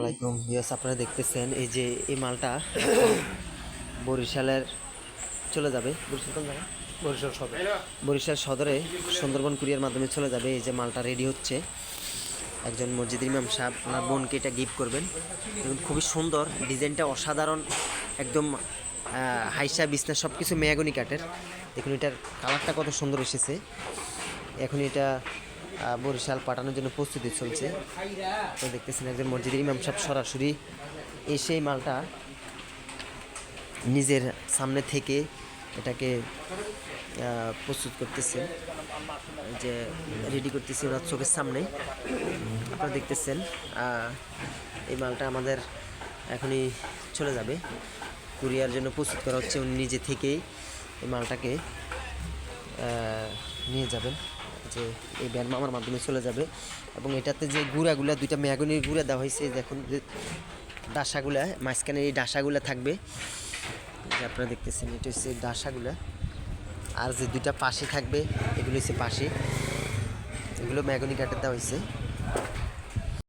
আসসালামাইকুম ভিউয়ার্স, আপনারা দেখতেছেন এই যে এই মালটা বরিশালের চলে যাবে। বরিশাল কোন জায়গা? বরিশাল সদরে সুন্দরবন কুরিয়ার মাধ্যমে চলে যাবে। এই যে মালটা রেডি হচ্ছে, একজন মসজিদের ইমাম সাহেব ওনার বোনকে এটা গিফট করবেন। এবং খুবই সুন্দর, ডিজাইনটা অসাধারণ, একদম হাইসা বিছনা সব কিছু মেয়াগনি কাঠের। দেখুন এটার কালারটা কত সুন্দর এসেছে। এখন এটা বরিশাল পাঠানোর জন্য প্রস্তুতি চলছে। তো দেখতেছেন একজন মসজিদের ইমাম সাহেব সরাসরি এসে মালটা নিজের সামনে থেকে এটাকে প্রস্তুত করতেছে, যে রেডি করতেছে ওনার চোখের সামনে। আপনারা দেখতেছেন এই মালটা আমাদের এখনই চলে যাবে, কুরিয়ার জন্য প্রস্তুত করা হচ্ছে। উনি নিজে থেকেই এই মালটাকে নিয়ে যাবেন, যে এই ব্যান মামার মাধ্যমে চলে যাবে। এবং এটাতে যে গুঁড়াগুলা, দুইটা ম্যাগনির গুঁড়া দেওয়া হয়েছে, দেখুন যে ডাসাগুলা, মাঝখানে এই ডাসাগুলা থাকবে, যে আপনারা দেখতেছেন এটা হচ্ছে ডাসাগুলা। আর যে দুইটা পাশে থাকবে এগুলো হচ্ছে পাশে, এগুলো ম্যাগনি কাঠের দেওয়া হয়েছে।